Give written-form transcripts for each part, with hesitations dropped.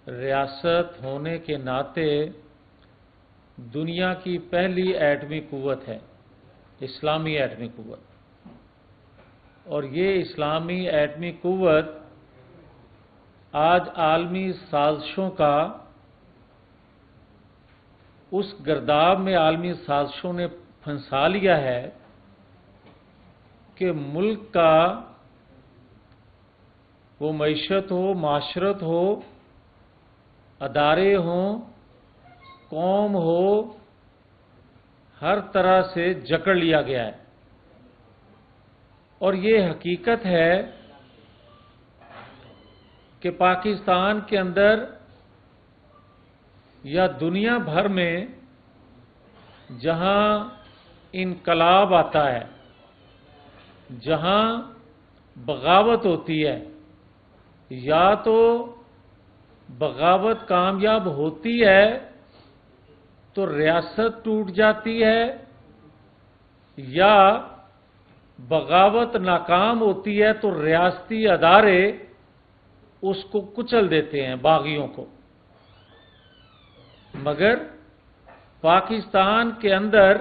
ریاست ہونے کے ناطے دنیا کی پہلی ایٹمی قوت ہے، اسلامی ایٹمی قوت، اور یہ اسلامی ایٹمی قوت آج عالمی سازشوں کا اس گرداب میں عالمی سازشوں نے پھنسا لیا ہے کہ ملک کا وہ معیشت ہو، معاشرت ہو، ادارے ہوں، قوم ہو، ہر طرح سے جکڑ لیا گیا ہے۔ اور یہ حقیقت ہے کہ پاکستان کے اندر یا دنیا بھر میں جہاں انقلاب آتا ہے، جہاں بغاوت ہوتی ہے، یا تو بغاوت کامیاب ہوتی ہے تو ریاست ٹوٹ جاتی ہے، یا بغاوت ناکام ہوتی ہے تو ریاستی ادارے اس کو کچل دیتے ہیں، باغیوں کو۔ مگر پاکستان کے اندر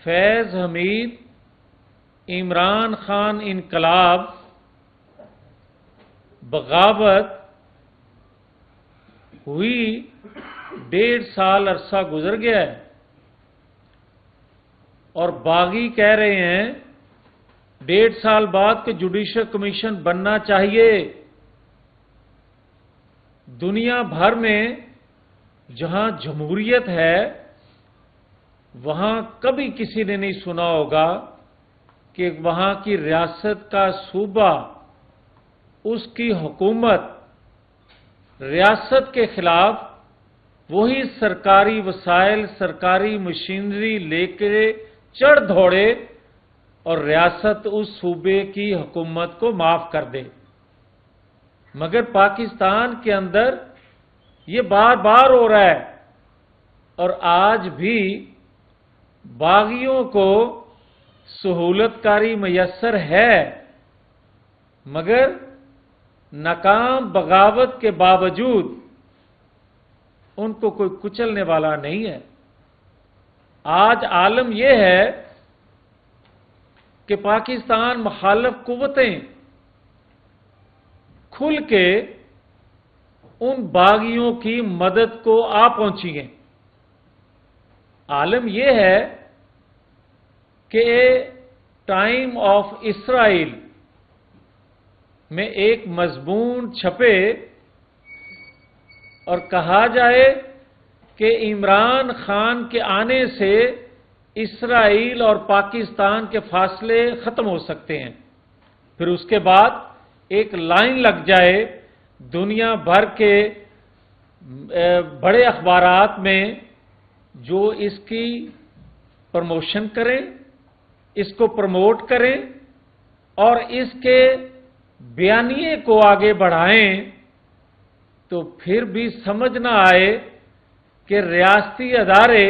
فیض حمید، عمران خان انقلاب، بغاوت ہوئی، 1.5 سال عرصہ گزر گیا ہے، اور باغی کہہ رہے ہیں 1.5 سال بعد کہ جوڈیشل کمیشن بننا چاہیے۔ دنیا بھر میں جہاں جمہوریت ہے وہاں کبھی کسی نے نہیں سنا ہوگا کہ وہاں کی ریاست کا صوبہ، اس کی حکومت ریاست کے خلاف وہی سرکاری وسائل، سرکاری مشینری لے کے چڑھ دوڑے اور ریاست اس صوبے کی حکومت کو معاف کر دے۔ مگر پاکستان کے اندر یہ بار بار ہو رہا ہے، اور آج بھی باغیوں کو سہولت کاری میسر ہے، مگر ناکام بغاوت کے باوجود ان کو کوئی کچلنے والا نہیں ہے۔ آج عالم یہ ہے کہ پاکستان مخالف قوتیں کھل کے ان باغیوں کی مدد کو آ پہنچی ہیں۔ عالم یہ ہے کہ ٹائم آف اسرائیل میں ایک مضمون چھپے اور کہا جائے کہ عمران خان کے آنے سے اسرائیل اور پاکستان کے فاصلے ختم ہو سکتے ہیں، پھر اس کے بعد ایک لائن لگ جائے دنیا بھر کے بڑے اخبارات میں جو اس کی پروموشن کریں، اس کو پروموٹ کریں اور اس کے بیانیے کو آگے بڑھائیں، تو پھر بھی سمجھ نہ آئے کہ ریاستی ادارے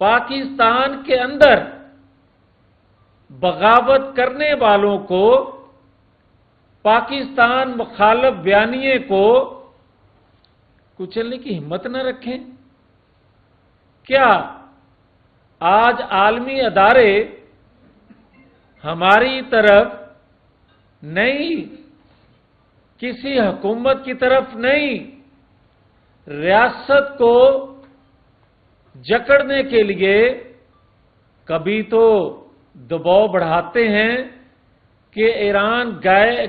پاکستان کے اندر بغاوت کرنے والوں کو، پاکستان مخالف بیانیے کو کچلنے کی ہمت نہ رکھیں۔ کیا آج عالمی ادارے ہماری طرف نہیں، کسی حکومت کی طرف نہیں، ریاست کو جکڑنے کے لیے کبھی تو دباؤ بڑھاتے ہیں کہ ایران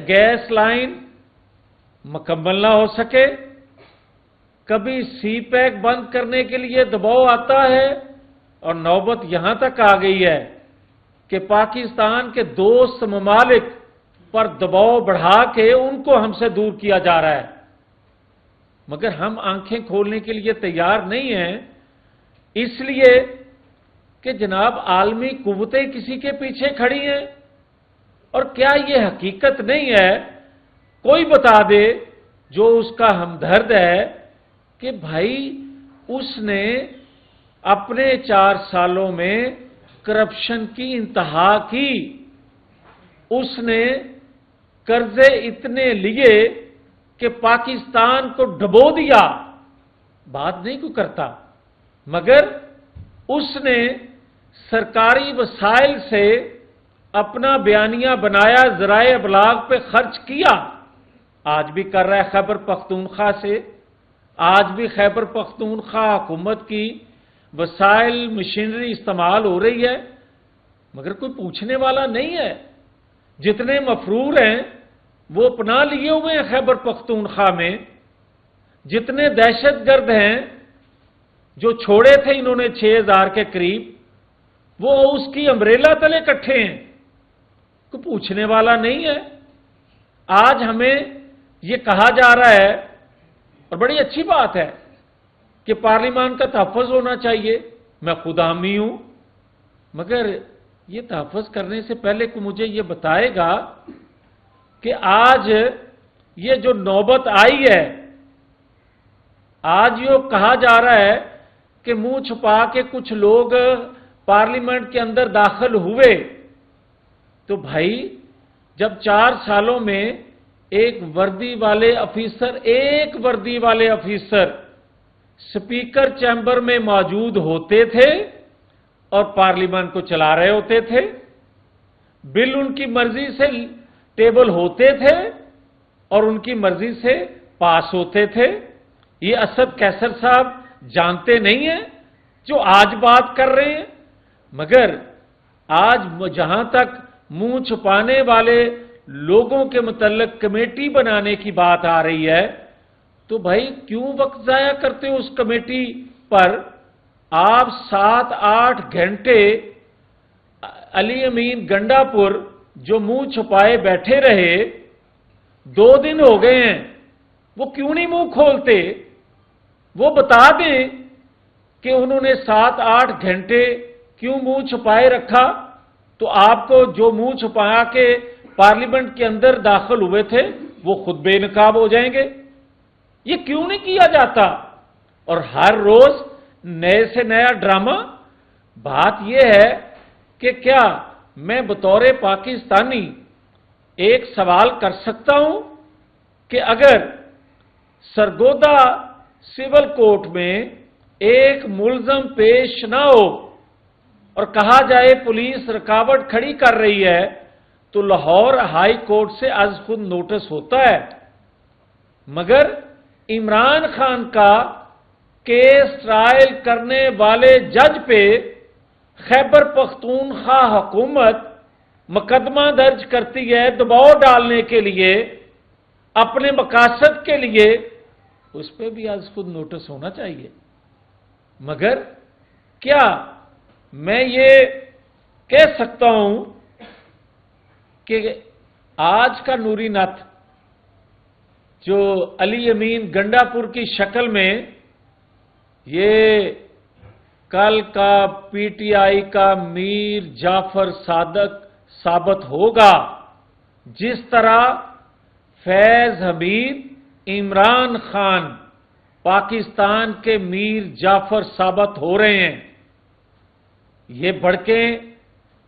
گیس لائن مکمل نہ ہو سکے، کبھی سی پیک بند کرنے کے لیے دباؤ آتا ہے، اور نوبت یہاں تک آ گئی ہے کہ پاکستان کے دوست ممالک پر دباؤ بڑھا کے ان کو ہم سے دور کیا جا رہا ہے، مگر ہم آنکھیں کھولنے کے لیے تیار نہیں ہیں، اس لیے کہ جناب عالمی قوتیں کسی کے پیچھے کھڑی ہیں۔ اور کیا یہ حقیقت نہیں ہے، کوئی بتا دے جو اس کا ہمدرد ہے، کہ بھائی اس نے اپنے 4 سالوں میں کرپشن کی انتہا کی، اس نے قرضے اتنے لیے کہ پاکستان کو ڈبو دیا، بات نہیں کوئی کرتا، مگر اس نے سرکاری وسائل سے اپنا بیانیہ بنایا، ذرائع ابلاغ پہ خرچ کیا، آج بھی کر رہا ہے خیبر پختونخوا سے، آج بھی خیبر پختونخوا حکومت کی وسائل مشینری استعمال ہو رہی ہے، مگر کوئی پوچھنے والا نہیں ہے۔ جتنے مفرور ہیں وہ پناہ لیے ہوئے ہیں خیبر پختونخوا میں، جتنے دہشت گرد ہیں جو چھوڑے تھے انہوں نے 6000 کے قریب، وہ اس کی امبریلا تلے اکٹھے ہیں، کوئی پوچھنے والا نہیں ہے۔ آج ہمیں یہ کہا جا رہا ہے، اور بڑی اچھی بات ہے، کہ پارلیمان کا تحفظ ہونا چاہیے، میں خود حامی ہوں، مگر یہ تحفظ کرنے سے پہلے کو مجھے یہ بتائے گا کہ آج یہ جو نوبت آئی ہے، آج یہ کہا جا رہا ہے کہ منہ چھپا کے کچھ لوگ پارلیمنٹ کے اندر داخل ہوئے، تو بھائی جب 4 سالوں میں ایک وردی والے افیسر سپیکر چیمبر میں موجود ہوتے تھے اور پارلیمنٹ کو چلا رہے ہوتے تھے، بل ان کی مرضی سے ٹیبل ہوتے تھے اور ان کی مرضی سے پاس ہوتے تھے، یہ اسد قیصر صاحب جانتے نہیں ہیں جو آج بات کر رہے ہیں؟ مگر آج جہاں تک منہ چھپانے والے لوگوں کے متعلق کمیٹی بنانے کی بات آ رہی ہے، تو بھائی کیوں وقت ضائع کرتے ہو اس کمیٹی پر؟ آپ 7-8 گھنٹے علی امین گنڈا پور جو منہ چھپائے بیٹھے رہے، 2 دن ہو گئے ہیں، وہ کیوں نہیں منہ کھولتے؟ وہ بتا دیں کہ انہوں نے 7-8 گھنٹے کیوں منہ چھپائے رکھا، تو آپ کو جو منہ چھپا کے پارلیمنٹ کے اندر داخل ہوئے تھے وہ خود بے نقاب ہو جائیں گے۔ یہ کیوں نہیں کیا جاتا؟ اور ہر روز نئے سے نیا ڈرامہ۔ بات یہ ہے کہ کیا میں بطور پاکستانی ایک سوال کر سکتا ہوں کہ اگر سرگودا سول کورٹ میں ایک ملزم پیش نہ ہو اور کہا جائے پولیس رکاوٹ کھڑی کر رہی ہے، تو لاہور ہائی کورٹ سے از خود نوٹس ہوتا ہے، مگر عمران خان کا کیس ٹرائل کرنے والے جج پہ خیبر پختونخوا حکومت مقدمہ درج کرتی ہے دباؤ ڈالنے کے لیے، اپنے مقاصد کے لیے، اس پہ بھی از خود نوٹس ہونا چاہیے۔ مگر کیا میں یہ کہہ سکتا ہوں کہ آج کا نوری نتھ جو علی امین گنڈا پور کی شکل میں یہ کل کا پی ٹی آئی کا میر جعفر صادق ثابت ہوگا، جس طرح فیض حمید عمران خان پاکستان کے میر جعفر ثابت ہو رہے ہیں، یہ بھڑکیں،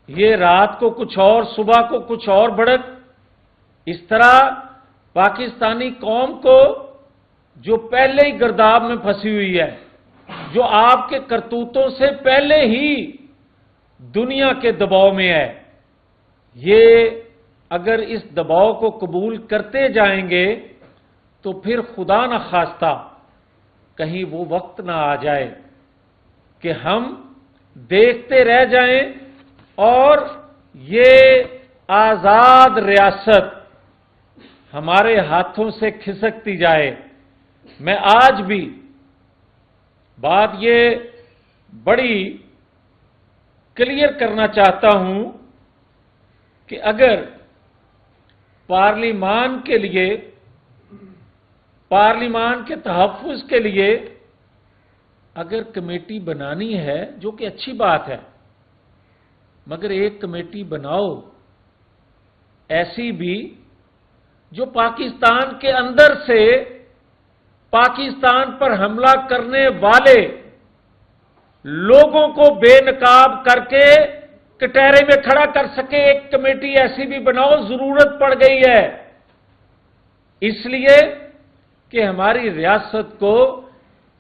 یہ رات کو کچھ اور صبح کو کچھ اور بھڑک، اس طرح پاکستانی قوم کو جو پہلے ہی گرداب میں پھنسی ہوئی ہے، جو آپ کے کرتوتوں سے پہلے ہی دنیا کے دباؤ میں ہے، یہ اگر اس دباؤ کو قبول کرتے جائیں گے تو پھر خدا نہ خواستہ کہیں وہ وقت نہ آ جائے کہ ہم دیکھتے رہ جائیں اور یہ آزاد ریاست ہمارے ہاتھوں سے کھسکتی جائے۔ میں آج بھی بات یہ بڑی کلیئر کرنا چاہتا ہوں کہ اگر پارلیمان کے لیے، پارلیمان کے تحفظ کے لیے اگر کمیٹی بنانی ہے، جو کہ اچھی بات ہے، مگر ایک کمیٹی بناؤ ایسی بھی جو پاکستان کے اندر سے پاکستان پر حملہ کرنے والے لوگوں کو بے نقاب کر کے کٹہرے میں کھڑا کر سکے۔ ایک کمیٹی ایسی بھی بناؤ، ضرورت پڑ گئی ہے، اس لیے کہ ہماری ریاست کو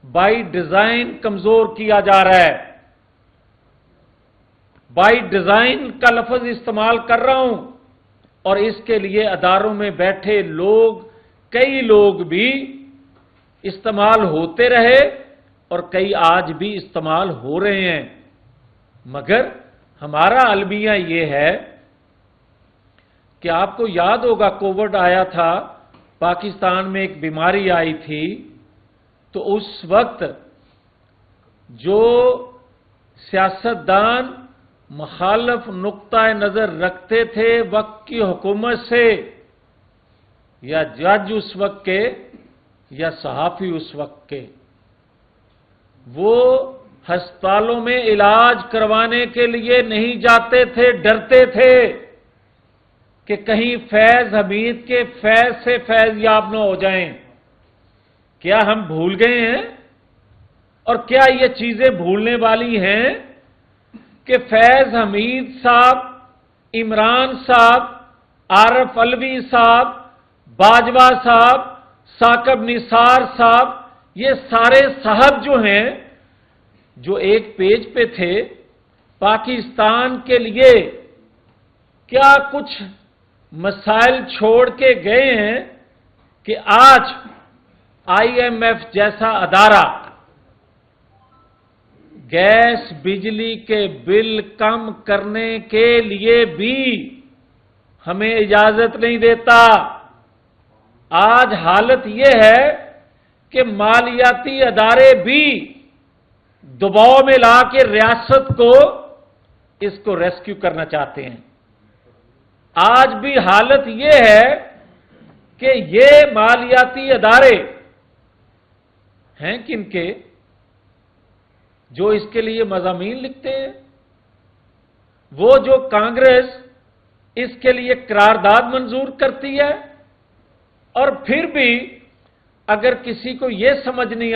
بائی ڈیزائن کمزور کیا جا رہا ہے. بائی ڈیزائن کا لفظ استعمال کر رہا ہوں، اور اس کے لیے اداروں میں بیٹھے لوگ، کئی لوگ بھی استعمال ہوتے رہے اور کئی آج بھی استعمال ہو رہے ہیں. مگر ہمارا المیہ یہ ہے کہ آپ کو یاد ہوگا کووڈ آیا تھا، پاکستان میں ایک بیماری آئی تھی، تو اس وقت جو سیاستدان مخالف نقطہ نظر رکھتے تھے وقت کی حکومت سے، یا جج اس وقت کے یا صحافی اس وقت کے، وہ ہسپتالوں میں علاج کروانے کے لیے نہیں جاتے تھے، ڈرتے تھے کہ کہیں فیض حمید کے فیض سے فیض یاب نہ ہو جائیں. کیا ہم بھول گئے ہیں؟ اور کیا یہ چیزیں بھولنے والی ہیں کہ فیض حمید صاحب، عمران صاحب، عارف علوی صاحب، باجوہ صاحب، ثاقب نثار صاحب، یہ سارے صاحب جو ہیں، جو ایک پیج پہ تھے، پاکستان کے لیے کیا کچھ مسائل چھوڑ کے گئے ہیں کہ آج آئی ایم ایف جیسا ادارہ گیس بجلی کے بل کم کرنے کے لیے بھی ہمیں اجازت نہیں دیتا. آج حالت یہ ہے کہ مالیاتی ادارے بھی دباؤ میں لا کے ریاست کو اس کو ریسکیو کرنا چاہتے ہیں. آج بھی حالت یہ ہے کہ یہ مالیاتی ادارے ہیں کن کے، جو اس کے لیے مضامین لکھتے ہیں، وہ جو کانگریس اس کے لیے قرارداد منظور کرتی ہے، اور پھر بھی اگر کسی کو یہ سمجھ نہیں